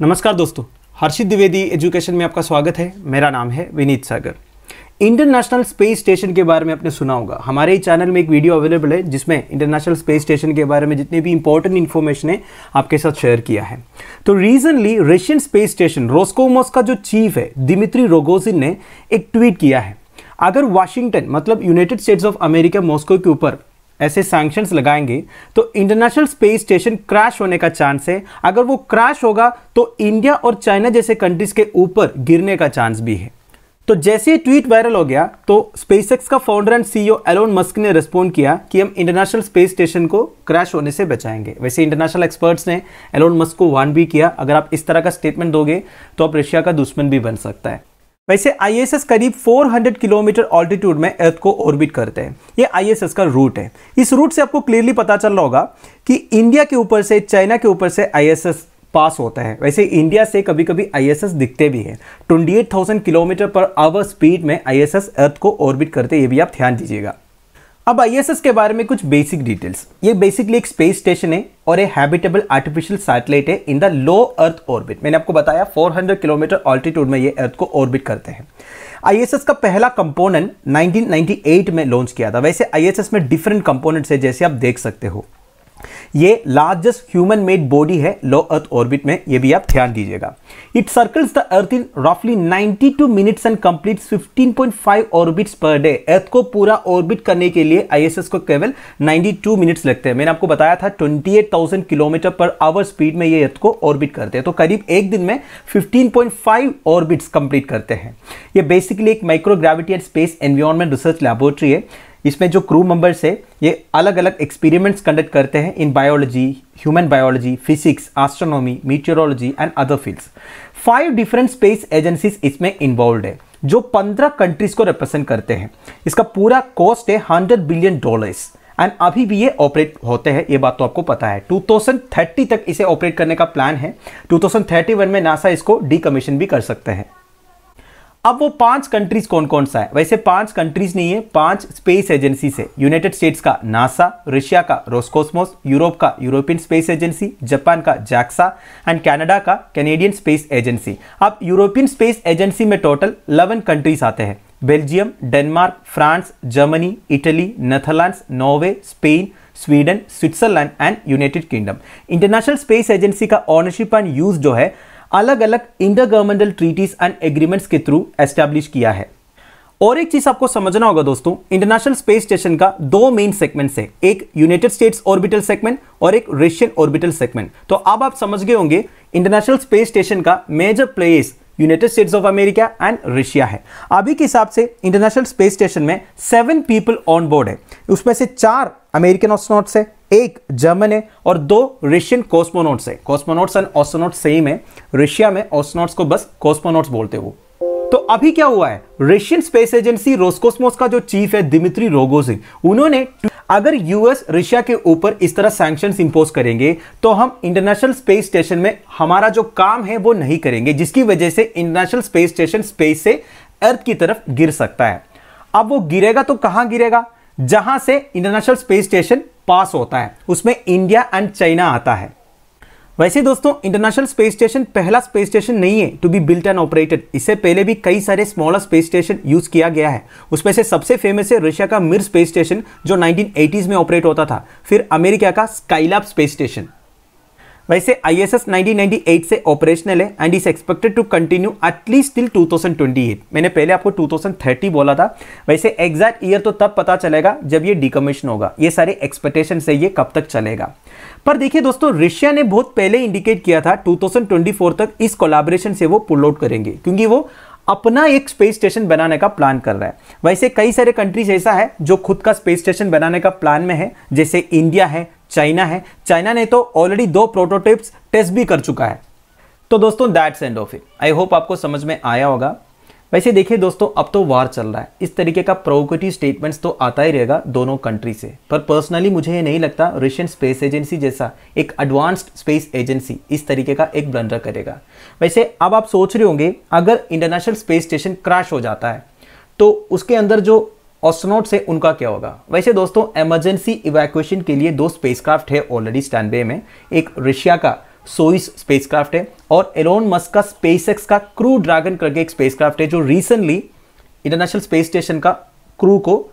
नमस्कार दोस्तों, हर्षित द्विवेदी एजुकेशन में आपका स्वागत है। मेरा नाम है विनीत सागर। इंटरनेशनल स्पेस स्टेशन के बारे में आपने सुना होगा। हमारे ही चैनल में एक वीडियो अवेलेबल है जिसमें इंटरनेशनल स्पेस स्टेशन के बारे में जितने भी इंपॉर्टेंट इन्फॉर्मेशन है आपके साथ शेयर किया है। तो रीसेंटली रशियन स्पेस स्टेशन रोस्कोमोस का जो चीफ है दिमित्री रोगोजिन ने एक ट्वीट किया है, अगर वाशिंगटन मतलब United States of America Moscow के ऊपर ऐसे सैंक्शंस लगाएंगे तो इंटरनेशनल स्पेस स्टेशन क्रैश होने का चांस है। अगर वो क्रैश होगा तो इंडिया और चाइना जैसे कंट्रीज के ऊपर गिरने का चांस भी है। तो जैसे ये ट्वीट वायरल हो गया तो स्पेसएक्स का founder and CEO Elon Musk ने रिस्पॉन्ड किया कि हम इंटरनेशनल स्पेस स्टेशन को क्रैश होने से बचाएंगे। वैसे इंटरनेशनल एक्सपर्ट्स ने एलोन मस्क को वार्न भी किया, अगर आप इस तरह का स्टेटमेंट दोगे तो आप रशिया का दुश्मन भी बन सकता है। वैसे आईएसएस करीब 400 किलोमीटर ऑल्टीट्यूड में अर्थ को ऑर्बिट करते हैं। ये आईएसएस का रूट है। इस रूट से आपको क्लियरली पता चल रहा होगा कि इंडिया के ऊपर से, चाइना के ऊपर से आईएसएस पास होता है। वैसे इंडिया से कभी कभी आईएसएस दिखते भी हैं। 28,000 किलोमीटर पर आवर स्पीड में आईएसएस अर्थ को ऑर्बिट करते हैं, ये भी आप ध्यान दीजिएगा। अब आईएसएस के बारे में कुछ बेसिक डिटेल्स। ये बेसिकली एक स्पेस स्टेशन है और एक हैबिटेबल आर्टिफिशियल सैटेलाइट है in the low earth orbit. मैंने आपको बताया 400 किलोमीटर ऑल्टीट्यूड में ये अर्थ को ऑर्बिट करते हैं। आईएसएस का पहला कंपोनेंट 1998 में लॉन्च किया था। वैसे आईएसएस में डिफरेंट कंपोनेंट्स है, जैसे आप देख सकते हो। ये लार्जेस्ट ह्यूमन मेड बॉडी है लो अर्थ ऑर्बिट में, ये भी आप ध्यान दीजिएगा। It circles the earth in रफली 92 minutes and completes 15.5 orbits per day. Earth को पूरा ऑर्बिट करने के लिए आईएसएस को केवल 92 मिनट्स लगते हैं। मैंने आपको बताया था 28,000 किलोमीटर पर आवर स्पीड में ये अर्थ को ऑर्बिट करते हैं, तो करीब एक दिन में 15.5 ऑर्बिट्स कंप्लीट करते हैं। ये बेसिकली एक microgravity and space environment research laboratory है। इसमें जो क्रू मेंबर्स है ये अलग अलग एक्सपेरिमेंट्स कंडक्ट करते हैं in biology, human biology, physics, astronomy, meteorology and other fields. 5 different space agencies इसमें इन्वॉल्व है जो 15 कंट्रीज को रिप्रेजेंट करते हैं। इसका पूरा कॉस्ट है $100 बिलियन एंड अभी भी ये ऑपरेट होते हैं, ये बात तो आपको पता है। 2030 तक इसे ऑपरेट करने का प्लान है। 2031 में नासा इसको डीकमीशन भी कर सकते हैं। अब वो 5 कंट्रीज कौन कौन सा है? वैसे 5 कंट्रीज नहीं है, 5 स्पेस एजेंसी है। यूनाइटेड स्टेट्स का नासा, रशिया का रोस्कोसमोस, यूरोप का यूरोपियन स्पेस एजेंसी, जापान का जैक्सा एंड कनाडा का कैनेडियन स्पेस एजेंसी। अब यूरोपियन स्पेस एजेंसी में टोटल 11 कंट्रीज आते हैं। Belgium, Denmark, France, Germany, Italy, Netherlands, Norway, Spain, Sweden, Switzerland and United Kingdom. International Space Agency का ownership and use जो है अलग अलग intergovernmental treaties and agreements के थ्रू एस्टैब्लिश किया है। और एक चीज आपको समझना होगा दोस्तों, इंटरनेशनल स्पेस स्टेशन का 2 मेन सेगमेंट्स है, एक यूनाइटेड स्टेट्स ऑर्बिटल सेगमेंट और एक रशियन ऑर्बिटल सेगमेंट। तो अब आप समझ गए होंगे इंटरनेशनल स्पेस स्टेशन का major place United States of America and Russia है। अभी के हिसाब से इंटरनेशनल स्पेस स्टेशन में 7 पीपल ऑन बोर्ड है। उसमें से 4 अमेरिकन एस्ट्रोनॉट्स है, 1 जर्मन है और 2 रशियन कॉस्मोनॉट्स है। कॉस्मोनॉट्स एंड एस्ट्रोनॉट्स सेम है। रशिया में एस्ट्रोनॉट्स को बस कॉस्मोनॉट्स बोलते हो। तो अभी क्या हुआ है, रशियन स्पेस एजेंसी रोस्कोसमोस का जो चीफ है दिमित्री रोगोजिन, उन्होंने अगर यूएस रशिया के ऊपर इस तरह सैंक्शंस इंपोज करेंगे तो हम इंटरनेशनल स्पेस स्टेशन में हमारा जो काम है वो नहीं करेंगे, जिसकी वजह से इंटरनेशनल स्पेस स्टेशन स्पेस से अर्थ की तरफ गिर सकता है। अब वो गिरेगा तो कहां गिरेगा? जहां से इंटरनेशनल स्पेस स्टेशन पास होता है, उसमें इंडिया एंड चाइना आता है। वैसे दोस्तों इंटरनेशनल स्पेस स्टेशन पहला स्पेस स्टेशन नहीं है to be built and operated. इससे पहले भी कई सारे स्मॉलर स्पेस स्टेशन यूज किया गया है। उसमें से सबसे फेमस है रशिया का मिर स्पेस स्टेशन जो 1980s में ऑपरेट होता था। फिर अमेरिका का स्काईलैब स्पेस स्टेशन। वैसे आईएसएस 1998 से ऑपरेशनल है and is expected to continue at least till 2028। मैंने पहले आपको 2030 बोला था। वैसे एग्जैक्ट ईयर तो तब पता चलेगा जब ये डीकमीशन होगा। ये सारे एक्सपेक्टेशन से ये कब तक चलेगा। पर देखिए दोस्तों, रशिया ने बहुत पहले इंडिकेट किया था 2024 तक इस कोलैबोरेशन से वो पुल आउट करेंगे, क्योंकि वो अपना एक स्पेस स्टेशन बनाने का प्लान कर रहा है। वैसे कई सारे कंट्रीज ऐसा है जो खुद का स्पेस स्टेशन बनाने का प्लान में है, जैसे इंडिया है, चाइना है। चाइना ने तो ऑलरेडी 2 प्रोटोटाइप्स टेस्ट भी कर चुका है। तो दोस्तों that's end of it. I hope आपको समझ में आया होगा। वैसे देखिए दोस्तों, अब तो वार चल रहा है, इस तरीके का प्रोवोकेटिव स्टेटमेंट्स तो आता ही रहेगा दोनों कंट्री से। पर पर्सनली मुझे ये नहीं लगता रशियन स्पेस एजेंसी जैसा एक एडवांस्ड स्पेस एजेंसी इस तरीके का एक ब्लंडर करेगा। वैसे अब आप सोच रहे होंगे, अगर इंटरनेशनल स्पेस स्टेशन क्रैश हो जाता है तो उसके अंदर जो एस्ट्रोनॉट्स है उनका क्या होगा? वैसे दोस्तों इमरजेंसी इवैक्यूएशन के लिए 2 स्पेसक्राफ्ट है ऑलरेडी स्टैंड बाय में। एक रशिया का सोइस स्पेसक्राफ्ट है और एलोन मस्क का स्पेसएक्स का क्रू ड्रैगन करके एक स्पेसक्राफ्ट है जो रिसेंटली इंटरनेशनल स्पेस स्टेशन का क्रू को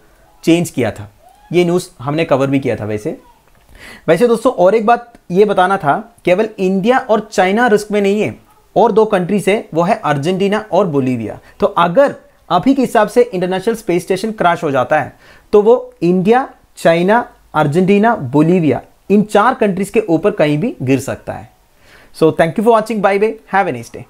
चेंज किया था। ये न्यूज़ हमने कवर भी किया था। वैसे दोस्तों और एक बात ये बताना था, केवल इंडिया और चाइना रिस्क में नहीं है, और 2 कंट्रीज है, वो है अर्जेंटीना और बोलीविया। तो अगर अभी के हिसाब से इंटरनेशनल स्पेस स्टेशन क्रैश हो जाता है तो वो इंडिया, चाइना, अर्जेंटीना, बोलीविया इन 4 कंट्रीज के ऊपर कहीं भी गिर सकता है। So thank you for watching, bye bye, have a nice day.